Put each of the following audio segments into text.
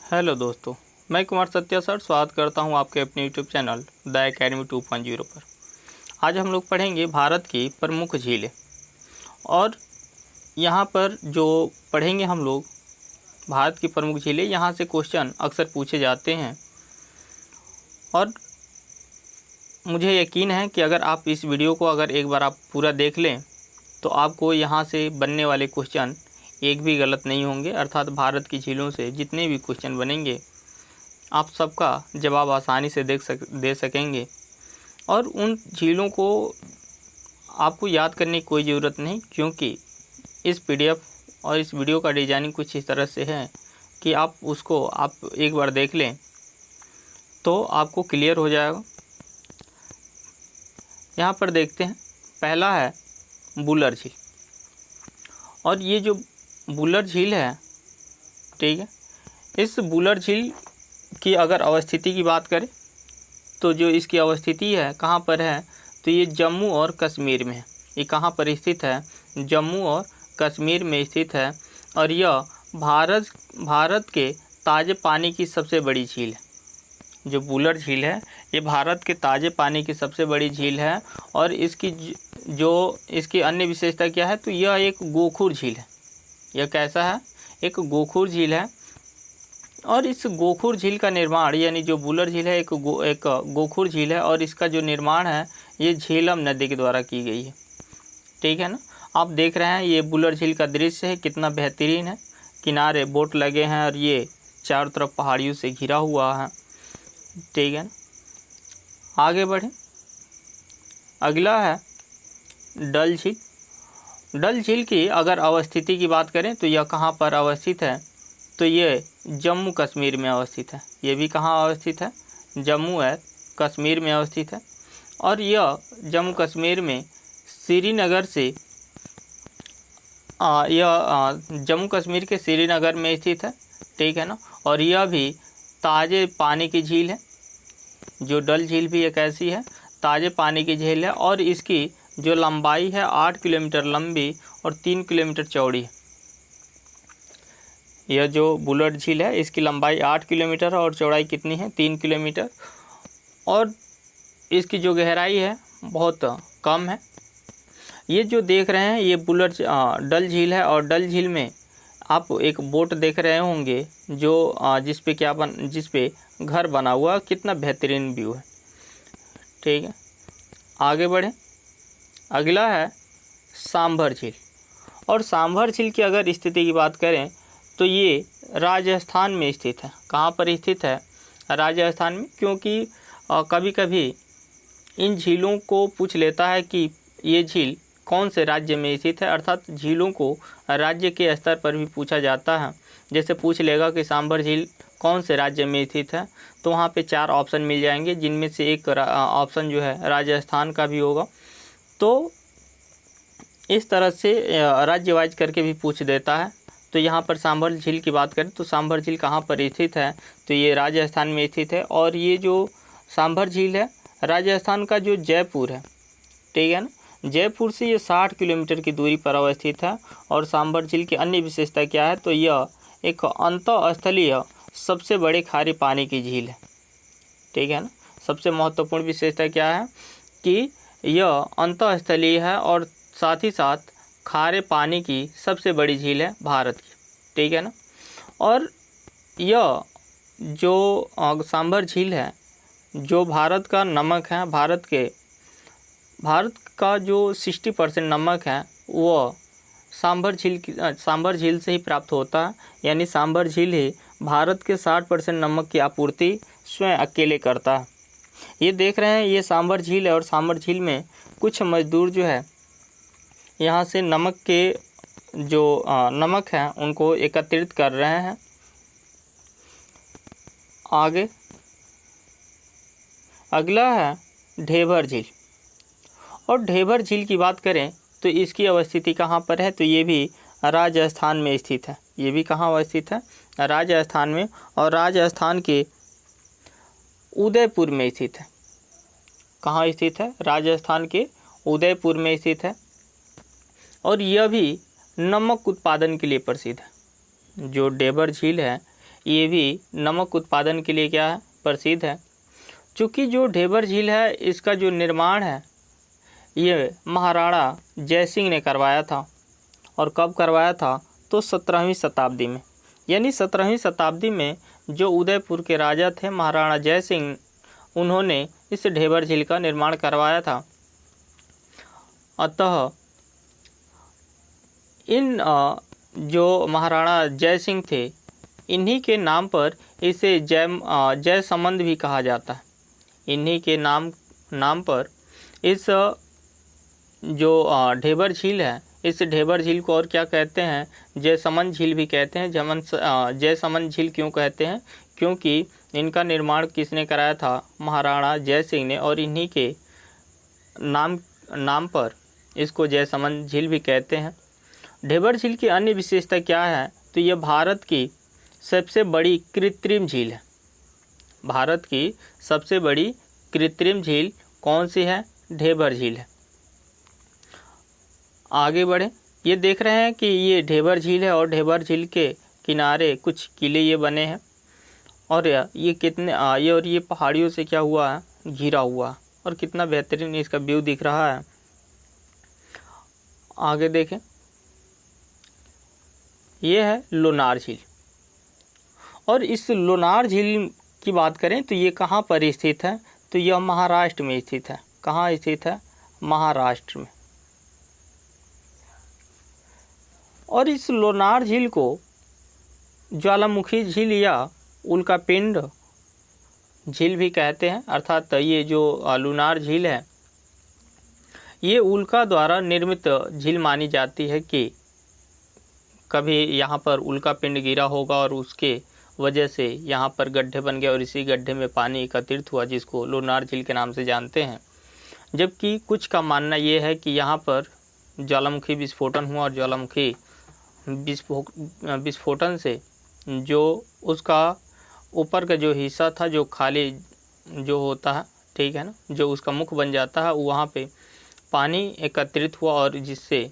Hello दोस्तों, मैं Kumar Satya sir स्वागत करता हूं आपके अपने यूट्यूब चैनल द एकेडमी 2.0 पर। आज हम लोग पढ़ेंगे भारत की प्रमुख झीलें। और यहां पर जो पढ़ेंगे हम लोग भारत की प्रमुख झीलें, यहां से क्वेश्चन अक्सर पूछे जाते हैं और मुझे यकीन है कि अगर आप इस वीडियो को अगर एक बार आप पूरा देख लें तो आपको यहां से बनने वाले क्वेश्चन एक भी गलत नहीं होंगे। अर्थात भारत की झीलों से जितने भी क्वेश्चन बनेंगे आप सबका जवाब आसानी से दे सकेंगे। और उन झीलों को आपको याद करने की कोई ज़रूरत नहीं, क्योंकि इस PDF और इस वीडियो का डिज़ाइनिंग कुछ इस तरह से है कि आप एक बार देख लें तो आपको क्लियर हो जाएगा। यहाँ पर देखते हैं, पहला है बुलर झील। और ये जो बुलर झील है, ठीक है, इस बुलर झील की अगर अवस्थिति की बात करें तो जो इसकी अवस्थिति है कहाँ पर है, तो ये जम्मू और कश्मीर में है। ये कहाँ पर स्थित है? जम्मू और कश्मीर में स्थित है। और यह भारत के ताज़े पानी की सबसे बड़ी झील है। जो बुलर झील है ये भारत के ताज़े पानी की सबसे बड़ी झील है। और इसकी अन्य विशेषता क्या है, तो यह एक गोखुर झील है। यह कैसा है? एक गोखुर झील है। और इस गोखुर झील का निर्माण, यानी जो बुलर झील है एक गोखुर झील है, और इसका जो निर्माण है ये झेलम नदी के द्वारा की गई है। ठीक है ना। आप देख रहे हैं ये बुलर झील का दृश्य है, कितना बेहतरीन है। किनारे बोट लगे हैं और ये चारों तरफ पहाड़ियों से घिरा हुआ है। ठीक है ना। आगे बढ़ें, अगला है डल झील। डल झील की अगर अवस्थिति की बात करें तो यह कहाँ पर अवस्थित है, तो ये जम्मू कश्मीर में अवस्थित है। ये भी कहाँ अवस्थित है? जम्मू है कश्मीर में अवस्थित है। और यह जम्मू कश्मीर में श्रीनगर से जम्मू कश्मीर के श्रीनगर में स्थित है। ठीक है ना। और यह भी ताज़े पानी की झील है। जो डल झील भी एक ऐसी है, ताज़े पानी की झील है। और इसकी जो लंबाई है 8 किलोमीटर लंबी और 3 किलोमीटर चौड़ी है। यह जो बुलर झील है इसकी लंबाई 8 किलोमीटर और चौड़ाई कितनी है? 3 किलोमीटर। और इसकी जो गहराई है बहुत कम है। ये जो देख रहे हैं ये डल झील है। और डल झील में आप एक बोट देख रहे होंगे जो जिस पे घर बना हुआ, कितना बेहतरीन व्यू है। ठीक है, आगे बढ़ें, अगला है सांभर झील। और सांभर झील की अगर स्थिति की बात करें तो ये राजस्थान में स्थित है। कहाँ पर स्थित है? राजस्थान में। क्योंकि कभी कभी इन झीलों को पूछ लेता है कि ये झील कौन से राज्य में स्थित है। अर्थात झीलों को राज्य के स्तर पर भी पूछा जाता है। जैसे पूछ लेगा कि सांभर झील कौन से राज्य में स्थित है, तो वहाँ पे 4 ऑप्शन मिल जाएंगे, जिनमें से एक ऑप्शन जो है राजस्थान का भी होगा। तो इस तरह से राज्य वाइज करके भी पूछ देता है। तो यहाँ पर सांभर झील की बात करें तो सांभर झील कहाँ पर स्थित है, तो ये राजस्थान में स्थित है। और ये जो सांभर झील है राजस्थान का जो जयपुर है, ठीक है ना, जयपुर से ये 60 किलोमीटर की दूरी पर अवस्थित है। और सांभर झील की अन्य विशेषता क्या है, तो यह एक अंतःस्थलीय सबसे बड़े खारे पानी की झील है। ठीक है ना। सबसे महत्वपूर्ण विशेषता क्या है कि यह अंतःस्थलीय है और साथ ही साथ खारे पानी की सबसे बड़ी झील है भारत की। ठीक है ना। और यह जो सांभर झील है, जो भारत का नमक है, भारत का जो 60% नमक है वो सांभर झील से ही प्राप्त होता है। यानी सांभर झील ही भारत के 60% नमक की आपूर्ति स्वयं अकेले करता है। ये देख रहे हैं ये सांभर झील है। और सांभर झील में कुछ मजदूर जो है यहाँ से नमक है उनको एकत्रित कर रहे हैं। आगे अगला है ढेबर झील। और ढेबर झील की बात करें तो इसकी अवस्थिति कहाँ पर है, तो ये भी राजस्थान में स्थित है। ये भी कहाँ अवस्थित है? राजस्थान में। और राजस्थान के उदयपुर में स्थित है। कहाँ स्थित है? राजस्थान के उदयपुर में स्थित है। और यह भी नमक उत्पादन के लिए प्रसिद्ध है। जो ढेबर झील है ये भी नमक उत्पादन के लिए क्या है, प्रसिद्ध है। चूँकि जो ढेबर झील है इसका जो निर्माण है ये महाराणा जयसिंह ने करवाया था। और कब करवाया था, तो 17वीं शताब्दी में। यानी 17वीं शताब्दी में जो उदयपुर के राजा थे महाराणा जयसिंह, उन्होंने इस ढेबर झील का निर्माण करवाया था। अतः इन जो महाराणा जयसिंह थे, इन्हीं के नाम पर इसे जयसमंद भी कहा जाता है। इन्हीं के नाम पर इस जो ढेबर झील है, इस ढेबर झील को और क्या कहते हैं, जयसमंद झील भी कहते हैं। जयसमंद झील क्यों कहते हैं, क्योंकि इनका निर्माण किसने कराया था, महाराणा जयसिंह ने, और इन्हीं के नाम पर इसको जयसमंद झील भी कहते हैं। ढेबर झील की अन्य विशेषता क्या है, तो यह भारत की सबसे बड़ी कृत्रिम झील है। भारत की सबसे बड़ी कृत्रिम झील कौन सी है, ढेबर झील है। आगे बढ़े, ये देख रहे हैं कि ये ढेबर झील है और ढेबर झील के किनारे कुछ किले ये बने हैं और ये कितने ये पहाड़ियों से क्या हुआ है, घिरा हुआ, और कितना बेहतरीन इसका व्यू दिख रहा है। आगे देखें, ये है लोनार झील। और इस लोनार झील की बात करें तो ये कहाँ पर स्थित है, तो यह महाराष्ट्र में स्थित है। कहाँ स्थित है, महाराष्ट्र में। और इस लोनार झील को ज्वालामुखी झील या उल्कापिंड झील भी कहते हैं। अर्थात ये जो लोनार झील है ये उल्का द्वारा निर्मित झील मानी जाती है कि कभी यहाँ पर उल्कापिंड गिरा होगा और उसके वजह से यहाँ पर गड्ढे बन गए और इसी गड्ढे में पानी एकत्रित हुआ, जिसको लोनार झील के नाम से जानते हैं। जबकि कुछ का मानना ये है कि यहाँ पर ज्वालामुखी विस्फोटन हुआ और ज्वालामुखी विस्फोटन से जो उसका ऊपर का जो हिस्सा था, जो खाली जो होता है, ठीक है ना, जो उसका मुख बन जाता है, वहाँ पे पानी एकत्रित हुआ और जिससे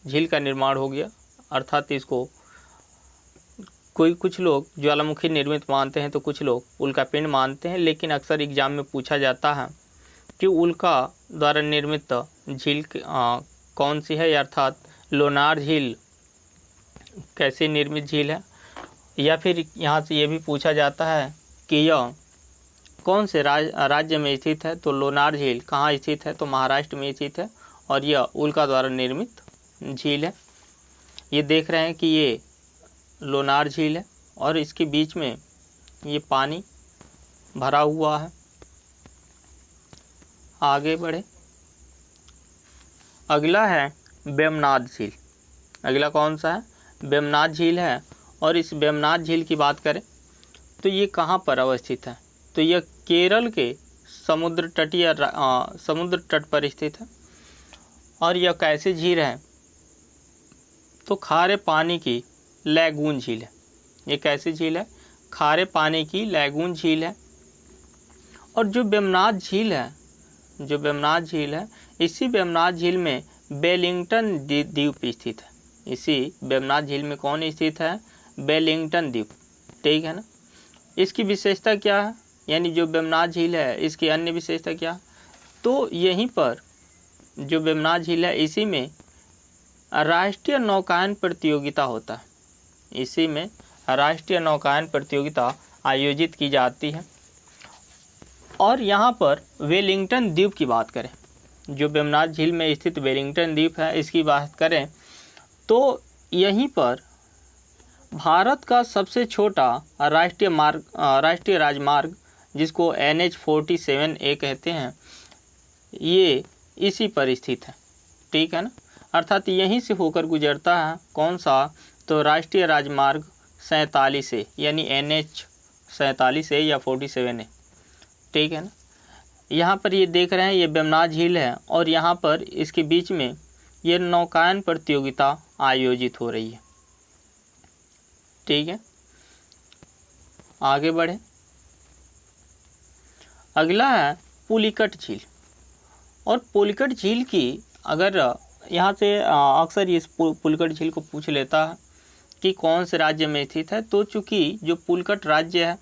झील का निर्माण हो गया। अर्थात इसको कुछ लोग ज्वालामुखी निर्मित मानते हैं तो कुछ लोग उल्कापिंड मानते हैं। लेकिन अक्सर एग्जाम में पूछा जाता है कि उल्का द्वारा निर्मित झील कौन सी है, अर्थात लोनार झील कैसे निर्मित झील है। या फिर यहाँ से ये भी पूछा जाता है कि यह कौन से राज्य में स्थित है, तो लोनार झील कहाँ स्थित है, तो महाराष्ट्र में स्थित है और यह उल्का द्वारा निर्मित झील है। ये देख रहे हैं कि ये लोनार झील है और इसके बीच में ये पानी भरा हुआ है। आगे बढ़े, अगला है वेमनाथ झील। अगला कौन सा है, वेमनाथ झील है। और इस वेमनाथ झील की बात करें तो ये कहाँ पर अवस्थित है, तो यह केरल के समुद्र तट पर स्थित है। और यह कैसी झील है, तो खारे पानी की लैगून झील है। ये कैसी झील है, खारे पानी की लैगून झील है। और जो वेमनाथ झील है, इसी वेमनाथ झील में वेलिंगटन द्वीप स्थित है। इसी वेमनाथ झील में कौन स्थित है, वेलिंगटन द्वीप, ठीक है ना। इसकी विशेषता क्या है, यानी जो वेमनाथ झील है इसकी अन्य विशेषता क्या है, तो यहीं पर जो वेमनाथ झील है इसी में राष्ट्रीय नौकायन प्रतियोगिता होता है। इसी में राष्ट्रीय नौकायन प्रतियोगिता आयोजित की जाती है। और यहाँ पर वेलिंगटन द्वीप की बात करें, जो वेमनाथ झील में स्थित वेलिंगटन द्वीप है इसकी बात करें तो यहीं पर भारत का सबसे छोटा राष्ट्रीय राजमार्ग, जिसको NH-47A कहते हैं, ये इसी पर स्थित है, ठीक है ना। अर्थात यहीं से होकर गुजरता है कौन सा, तो राष्ट्रीय राजमार्ग 47A, यानी NH-47A या 47A, ठीक है ना। यहाँ पर ये देख रहे हैं ये वेमनाथ झील है और यहाँ पर इसके बीच में ये नौकायन प्रतियोगिता आयोजित हो रही है, ठीक है। आगे बढ़े, अगला है पुलिकट झील। और पुलिकट झील की अगर यहाँ से अक्सर इस पुलिकट झील को पूछ लेता है कि कौन से राज्य में स्थित है। तो चूंकि जो पुलकट राज्य है,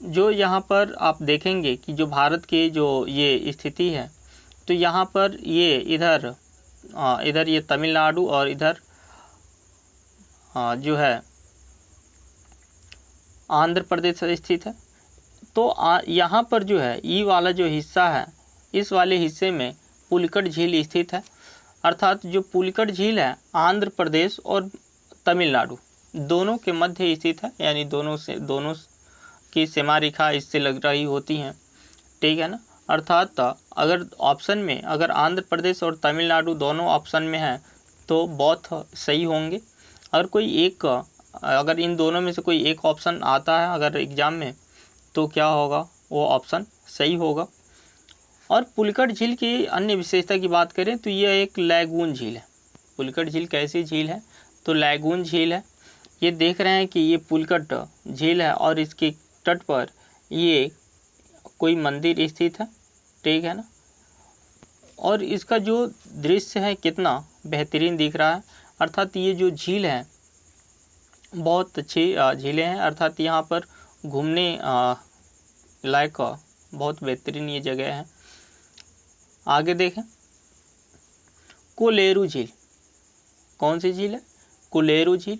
जो यहाँ पर आप देखेंगे कि जो भारत की जो ये स्थिति है, तो यहाँ पर ये इधर ये तमिलनाडु और इधर जो है आंध्र प्रदेश स्थित है। तो यहाँ पर जो है ई वाला जो हिस्सा है, इस वाले हिस्से में पुलकट झील स्थित है। अर्थात जो पुलकट झील है आंध्र प्रदेश और तमिलनाडु दोनों के मध्य स्थित है, यानी दोनों की सीमा रेखा इससे लग रही होती हैं, ठीक है ना। अर्थात अगर ऑप्शन में अगर आंध्र प्रदेश और तमिलनाडु दोनों ऑप्शन में है तो बहुत सही होंगे। अगर इन दोनों में से कोई एक ऑप्शन आता है अगर एग्ज़ाम में, तो क्या होगा, वो ऑप्शन सही होगा। और पुलकट झील की अन्य विशेषता की बात करें तो यह एक लैगून झील है। पुलकट झील कैसी झील है, तो लैगून झील है। ये देख रहे हैं कि ये पुलकट झील है और इसके तट पर ये कोई मंदिर स्थित है, ठीक है ना। और इसका जो दृश्य है कितना बेहतरीन दिख रहा है। अर्थात ये जो झील है बहुत अच्छी झीलें हैं। अर्थात यहाँ पर घूमने लायक बहुत बेहतरीन ये जगह है। आगे देखें, कोलेरू झील। कौन सी झील है, कोलेरू झील।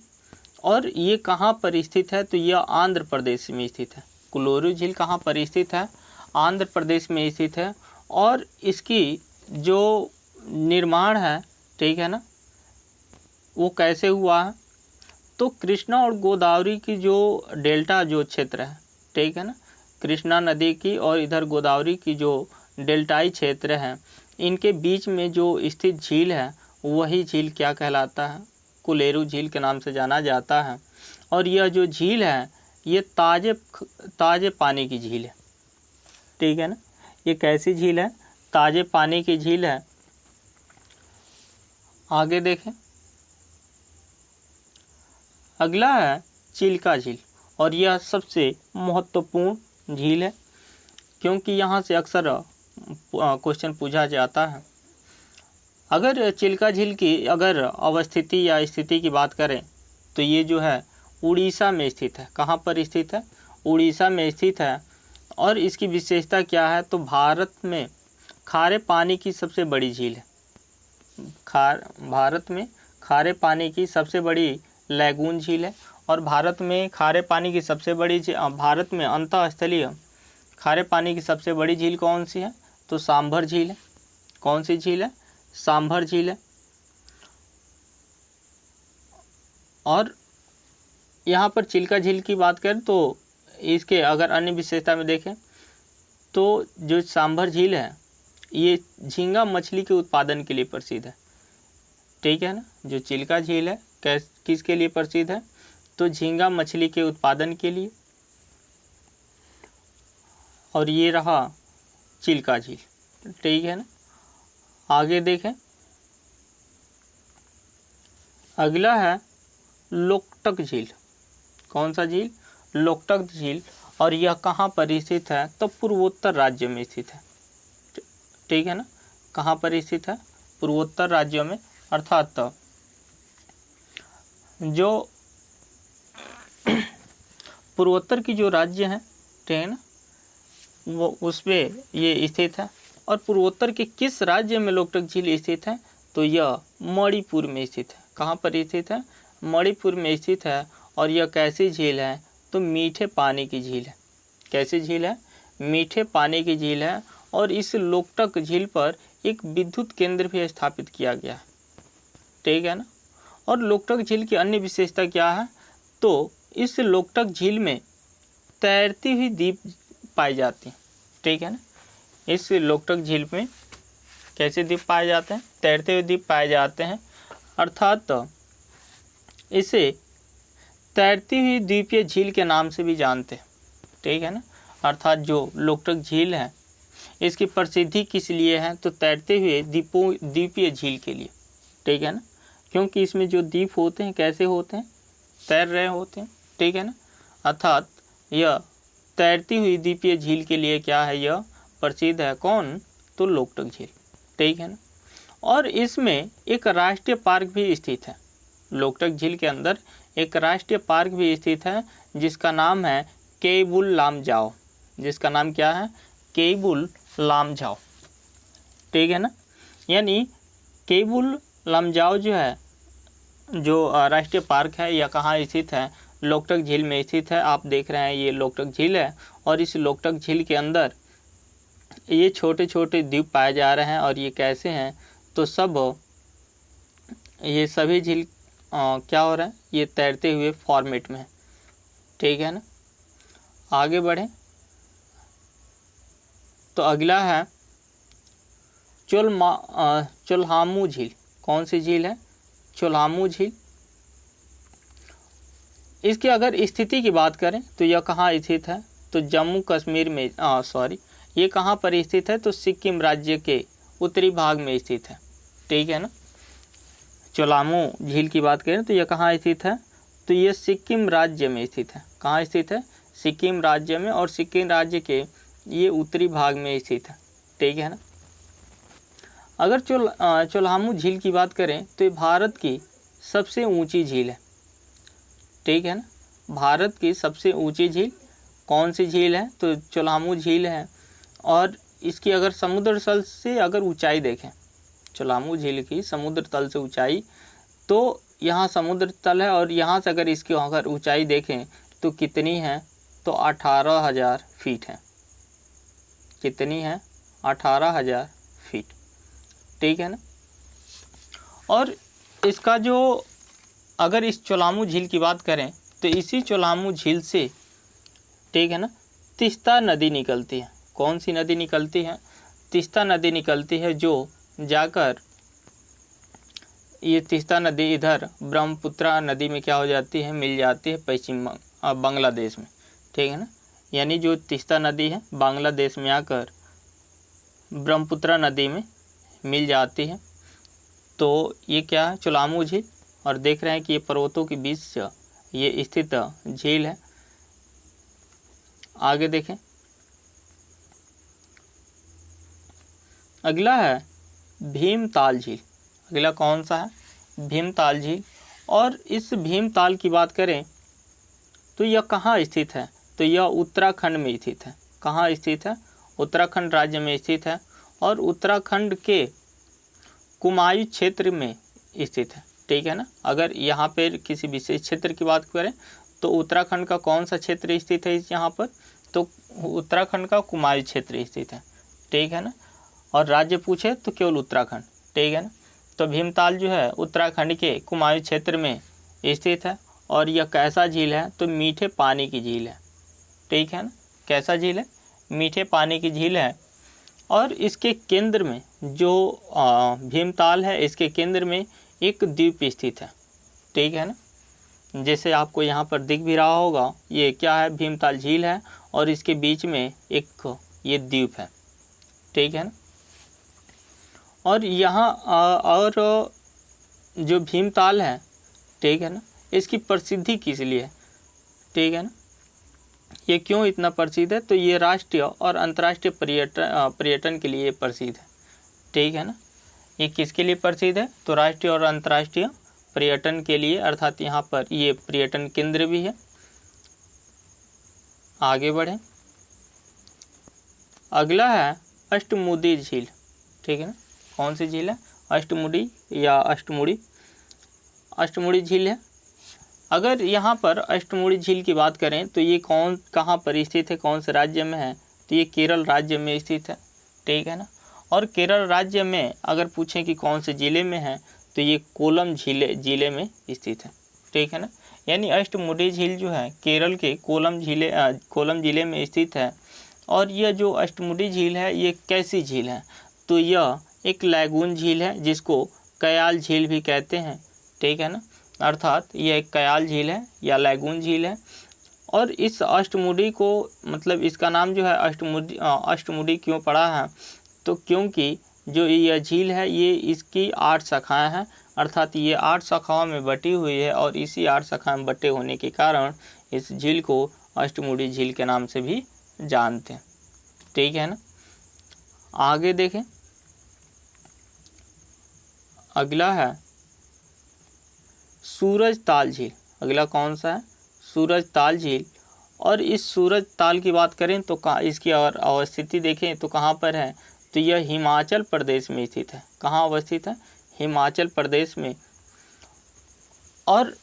और ये कहाँ पर स्थित है, तो यह आंध्र प्रदेश में स्थित है। कोलेरू झील कहाँ पर स्थित है, आंध्र प्रदेश में स्थित है। और इसकी जो निर्माण है, ठीक है ना, वो कैसे हुआ है, तो कृष्णा और गोदावरी की जो डेल्टा जो क्षेत्र है, ठीक है ना, कृष्णा नदी की और इधर गोदावरी की जो डेल्टाई क्षेत्र है, इनके बीच में जो स्थित झील है वही झील क्या कहलाता है, कोलेरू झील के नाम से जाना जाता है। और यह जो झील है ये ताजे पानी की झील है, ठीक है ना। ये कैसी झील है, ताजे पानी की झील है। आगे देखें, अगला है चिल्का झील। और यह सबसे महत्वपूर्ण झील है क्योंकि यहाँ से अक्सर क्वेश्चन पूछा जाता है। अगर चिल्का झील की अगर अवस्थिति या स्थिति की बात करें तो ये जो है उड़ीसा में स्थित है। कहाँ पर स्थित है, उड़ीसा में स्थित है। और इसकी विशेषता क्या है, तो भारत में खारे पानी की सबसे बड़ी झील है। भारत में खारे पानी की सबसे बड़ी लैगून झील है। और भारत में खारे पानी की सबसे बड़ी भारत में अंतःस्थलीय खारे पानी की सबसे बड़ी झील कौन सी है, तो सांभर झील है। कौन सी झील है, सांभर झील है। और यहाँ पर चिल्का झील की बात करें तो इसके अगर अन्य विशेषता में देखें तो जो सांभर झील है ये झींगा मछली के उत्पादन के लिए प्रसिद्ध है, ठीक है ना। जो चिल्का झील है किसके लिए प्रसिद्ध है, तो झींगा मछली के उत्पादन के लिए। और ये रहा चिल्का झील, ठीक है ना। आगे देखें, अगला है लोकटक झील। कौन सा झील, लोकटक झील। और यह कहाँ पर स्थित है, तो पूर्वोत्तर राज्य में स्थित है, ठीक है ना। कहाँ पर स्थित है, पूर्वोत्तर राज्यों में। अर्थात जो पूर्वोत्तर की जो राज्य हैं, ठीक है ना, वो उसमें ये स्थित है। और पूर्वोत्तर के किस राज्य में लोकटक झील स्थित है, तो यह मणिपुर में स्थित है। कहाँ पर स्थित है, मणिपुर में स्थित है। और यह कैसी झील है, तो मीठे पानी की झील है। कैसी झील है, मीठे पानी की झील है। और इस लोकटक झील पर एक विद्युत केंद्र भी स्थापित किया गया है, ठीक है ना। और लोकटक झील की अन्य विशेषता क्या है, तो इस लोकटक झील में तैरती हुई द्वीप पाई जाती हैं, ठीक है ना। इस लोकटक झील में कैसे द्वीप पाए जाते हैं, तैरते हुए द्वीप पाए जाते हैं। अर्थात इसे तैरती हुई द्वीपीय झील के नाम से भी जानते हैं, ठीक है ना। अर्थात जो लोकटक झील है इसकी प्रसिद्धि किस लिए है, तो तैरते हुए द्वीपीय झील के लिए, ठीक है ना। क्योंकि इसमें जो द्वीप होते हैं कैसे होते हैं, तैर रहे होते हैं, ठीक है ना। अर्थात यह तैरती हुई द्वीपीय झील के लिए क्या है, यह प्रसिद्ध है। कौन, तो लोकटक झील, ठीक है ना। और इसमें एक राष्ट्रीय पार्क भी स्थित है, लोकटक झील के अंदर एक राष्ट्रीय पार्क भी स्थित है जिसका नाम है केबुल लामजाओ, जिसका नाम क्या है, केबुल लामजाओ, ठीक है ना। यानी केबुल लामजाओ जो है, जो राष्ट्रीय पार्क है, यह कहाँ स्थित है, लोकटक झील में स्थित है। आप देख रहे हैं ये लोकटक झील है और इस लोकटक झील के अंदर ये छोटे छोटे द्वीप पाए जा रहे हैं। और ये कैसे हैं, तो ये सभी झील क्या हो रहा है, ये तैरते हुए फॉर्मेट में है, ठीक है ना। आगे बढ़ें तो अगला है चोल्हामू झील। कौन सी झील है, चोल्हामू झील। इसकी अगर स्थिति की बात करें तो यह कहाँ स्थित है, तो जम्मू कश्मीर में ये कहाँ पर स्थित है, तो सिक्किम राज्य के उत्तरी भाग में स्थित है, ठीक है ना। चोल्हामू झील की बात करें तो यह कहाँ स्थित है, तो यह सिक्किम राज्य में स्थित है। कहाँ स्थित है, सिक्किम राज्य में, और सिक्किम राज्य के ये उत्तरी भाग में स्थित है, ठीक है ना। अगर चोल्हामू झील की बात करें तो ये भारत की सबसे ऊंची झील है, ठीक है ना। भारत की सबसे ऊंची झील कौन सी झील है, तो चोल्हामू झील है। और इसकी अगर समुद्र तल से अगर ऊंचाई देखें, चोल्हामू झील की समुद्र तल से ऊंचाई, तो यहाँ समुद्र तल है और यहाँ से अगर इसकी अगर ऊंचाई देखें तो कितनी है, तो 18,000 फीट है। कितनी है, 18,000 फीट, ठीक है ना। और इसका जो अगर इस चोल्हामू झील की बात करें तो इसी चोल्हामू झील से, ठीक है ना, तीस्ता नदी निकलती है। कौन सी नदी निकलती है, तीस्ता नदी निकलती है, जो जाकर ये तीस्ता नदी इधर ब्रह्मपुत्रा नदी में क्या हो जाती है, मिल जाती है पश्चिम बांग्लादेश में, ठीक है ना। यानी जो तीस्ता नदी है बांग्लादेश में आकर ब्रह्मपुत्रा नदी में मिल जाती है। तो ये क्या है, चोल्हामू झील। और देख रहे हैं कि ये पर्वतों के बीच से ये स्थित झील है। आगे देखें, अगला है भीमताल झील। अगला कौन सा है, भीमताल झील। और इस भीमताल की बात करें तो यह कहाँ स्थित है, तो यह उत्तराखंड में स्थित है। कहाँ स्थित है, उत्तराखंड राज्य में स्थित है और उत्तराखंड के कुमायूं क्षेत्र में स्थित है, ठीक है ना। अगर यहाँ पर किसी विशेष क्षेत्र की बात करें तो उत्तराखंड का कौन सा क्षेत्र स्थित है यहाँ पर, तो उत्तराखंड का कुमायूं क्षेत्र स्थित है, ठीक है ना। और राज्य पूछे तो केवल उत्तराखंड, ठीक है ना। तो भीमताल जो है उत्तराखंड के कुमायूं क्षेत्र में स्थित है। और यह कैसा झील है, तो मीठे पानी की झील है, ठीक है ना। कैसा झील है, मीठे पानी की झील है। और इसके केंद्र में जो भीमताल है, इसके केंद्र में एक द्वीप स्थित है, ठीक है ना। जैसे आपको यहाँ पर दिख भी रहा होगा, ये क्या है, भीमताल झील है और इसके बीच में एक ये द्वीप है, ठीक है ना। और यहाँ और जो भीमताल है, ठीक है ना, इसकी प्रसिद्धि किस लिए है, ठीक है ना, ये क्यों इतना प्रसिद्ध है, तो ये राष्ट्रीय और अंतर्राष्ट्रीय पर्यटन के लिए प्रसिद्ध है, ठीक है ना। ये किसके लिए प्रसिद्ध है, तो राष्ट्रीय और अंतर्राष्ट्रीय पर्यटन के लिए, अर्थात यहाँ पर ये पर्यटन केंद्र भी है। आगे बढ़ें, अगला है अष्टमुडी झील, ठीक है ना। कौन सी झील है, अष्टमुडी या अष्टमुडी झील है। अगर यहाँ पर अष्टमुडी झील की बात करें तो ये कहाँ पर स्थित है, कौन से राज्य में है, तो ये केरल राज्य में स्थित है, ठीक है ना। और केरल राज्य में अगर पूछें कि कौन से ज़िले में है, तो ये कोल्लम ज़िले में स्थित है, ठीक है ना। यानी अष्टमुडी झील जो है केरल के कोल्लम ज़िले में स्थित है। और यह जो अष्टमुडी झील है ये कैसी झील है, तो यह एक लैगून झील है जिसको कयाल झील भी कहते हैं, ठीक है ना। अर्थात यह एक कयाल झील है या लैगून झील है। और इस अष्टमुडी को, मतलब इसका नाम जो है अष्टमुडी क्यों पड़ा है, तो क्योंकि जो यह झील है ये इसकी 8 शाखाएं हैं, अर्थात ये 8 शाखाओं में बटी हुई है। और इसी 8 शाखाओं में बटे होने के कारण इस झील को अष्टमुडी झील के नाम से भी जानते हैं, ठीक है ना। आगे देखें, अगला है सूरजताल झील, अगला कौन सा है? सूरजताल झील। और इस सूरजताल की बात करें तो कहाँ इसकी और अवस्थिति देखें तो कहाँ पर है? तो यह हिमाचल प्रदेश में स्थित है। कहाँ अवस्थित है? हिमाचल प्रदेश में। और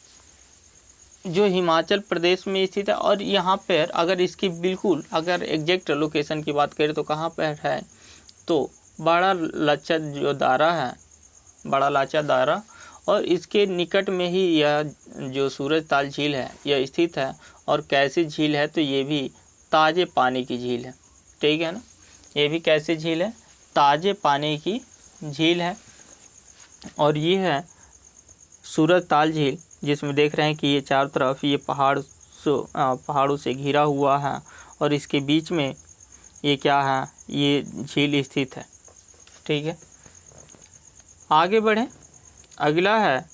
जो हिमाचल प्रदेश में स्थित है, और यहाँ पर अगर इसकी बिल्कुल अगर एग्जैक्ट लोकेशन की बात करें तो कहाँ पर है? तो बड़ा लाचा जो दारा है, बड़ा लाचा दारा, और इसके निकट में ही यह जो सूरजताल झील है यह स्थित है। और कैसी झील है? तो ये भी ताज़े पानी की झील है। ठीक है ना, ये भी कैसी झील है? ताज़े पानी की झील है। और ये है सूरजताल झील, जिसमें देख रहे हैं कि ये चारों तरफ ये पहाड़ों से घिरा हुआ है, और इसके बीच में ये क्या है? ये झील स्थित है। ठीक है, आगे बढ़ें। अगला है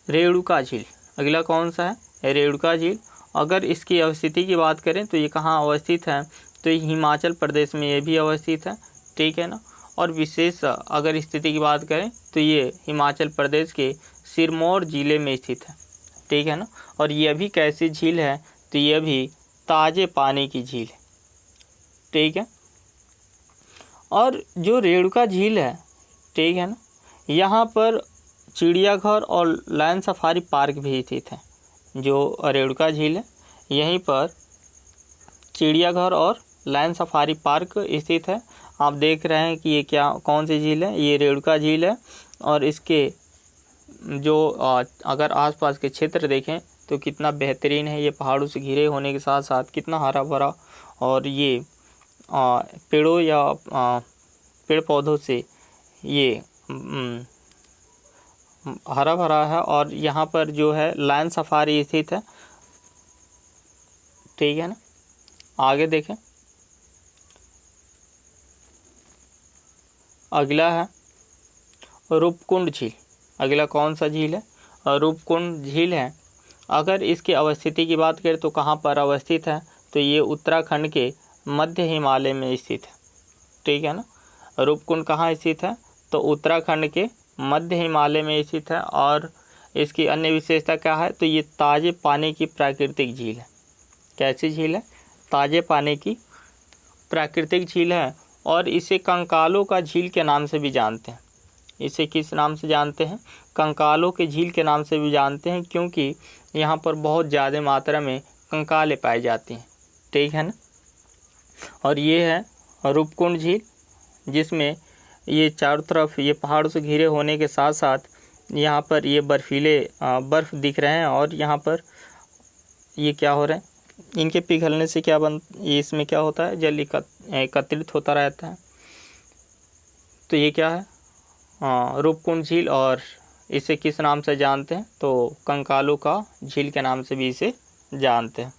रेणुका झील। अगला कौन सा है? रेणुका झील। अगर इसकी अवस्थिति की बात करें तो ये कहाँ अवस्थित है? तो ये हिमाचल प्रदेश में ये भी अवस्थित है। ठीक है ना, और विशेष अगर स्थिति की बात करें तो ये हिमाचल प्रदेश के सिरमौर ज़िले में स्थित है। ठीक है ना, और यह भी कैसी झील है? तो यह भी ताज़े पानी की झील है। ठीक है, और जो रेणुका झील है, ठीक है ना, यहाँ पर चिड़ियाघर और लायन सफारी पार्क भी स्थित है। जो रेणुका झील है यहीं पर चिड़ियाघर और लायन सफारी पार्क स्थित है। आप देख रहे हैं कि ये क्या कौन सी झील है? ये रेणुका झील है। और इसके जो अगर आसपास के क्षेत्र देखें तो कितना बेहतरीन है। ये पहाड़ों से घिरे होने के साथ साथ कितना हरा भरा, और ये पेड़ों या पेड़ पौधों से ये हरा भरा है। और यहाँ पर जो है लायन सफारी स्थित है। ठीक है ना, आगे देखें। अगला है रूपकुंड झील। अगला कौन सा झील है? रूपकुंड झील है। अगर इसकी अवस्थिति की बात करें तो कहाँ पर अवस्थित है? तो ये उत्तराखंड के मध्य हिमालय में स्थित है। ठीक है ना, रूपकुंड कहाँ स्थित है? तो उत्तराखंड के मध्य हिमालय में स्थित है। और इसकी अन्य विशेषता क्या है? तो ये ताज़े पानी की प्राकृतिक झील है। कैसी झील है? ताज़े पानी की प्राकृतिक झील है। और इसे कंकालों का झील के नाम से भी जानते हैं। इसे किस नाम से जानते हैं? कंकालों के झील के नाम से भी जानते हैं, क्योंकि यहाँ पर बहुत ज़्यादा मात्रा में कंकालें पाई जाती हैं। ठीक है ना, और ये है रूपकुंड झील, जिसमें ये चारों तरफ ये पहाड़ों से घिरे होने के साथ साथ यहाँ पर ये बर्फीले बर्फ़ दिख रहे हैं। और यहाँ पर ये क्या हो रहा है? इनके पिघलने से क्या इसमें क्या होता है? जल एकत्रित होता रहता है। तो ये क्या है? रूपकुंड झील। और इसे किस नाम से जानते हैं? तो कंकालों का झील के नाम से भी इसे जानते हैं।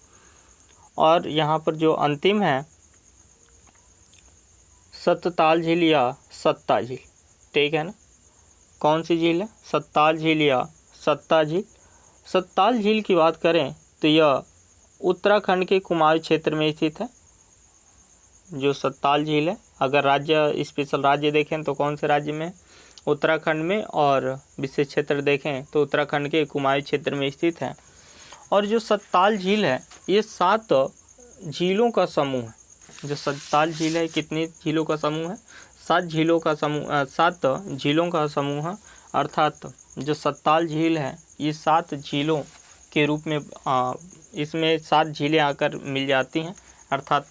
और यहाँ पर जो अंतिम है सतताल झील या सत्ता झील। ठीक है ना, कौन सी झील है? सत्ताल झील या सत्ता झील। सत्ताल झील की बात करें तो यह उत्तराखंड के कुमाऊं क्षेत्र में स्थित है। जो सत्ताल झील है, अगर राज्य स्पेशल राज्य देखें तो कौन से राज्य में? उत्तराखंड में। और विशेष क्षेत्र देखें तो उत्तराखंड के कुमाऊं क्षेत्र में स्थित है। और जो सत्ताल झील है ये 7 झीलों का समूह है। जो सत्ताल झील है कितनी झीलों का समूह है? 7 झीलों का समूह, 7 झीलों का समूह है। अर्थात जो सत्ताल झील है ये 7 झीलों के रूप में इसमें 7 झीलें आकर मिल जाती हैं। अर्थात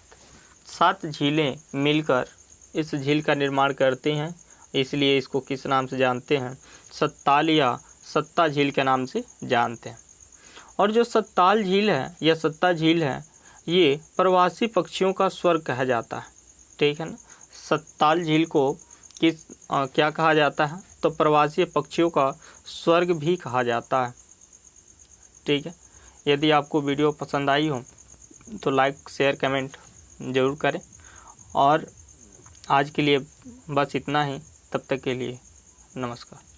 7 झीलें मिलकर इस झील का निर्माण करती हैं। इसलिए इसको किस नाम से जानते हैं? सत्ताल या सत्ता झील के नाम से जानते हैं। और जो सत्ताल झील है या सत्ता झील है ये प्रवासी पक्षियों का स्वर्ग कहा जाता है। ठीक है ना, सत्ताल झील को क्या कहा जाता है? तो प्रवासी पक्षियों का स्वर्ग भी कहा जाता है। ठीक है, यदि आपको वीडियो पसंद आई हो तो लाइक शेयर कमेंट ज़रूर करें। और आज के लिए बस इतना ही। तब तक के लिए नमस्कार।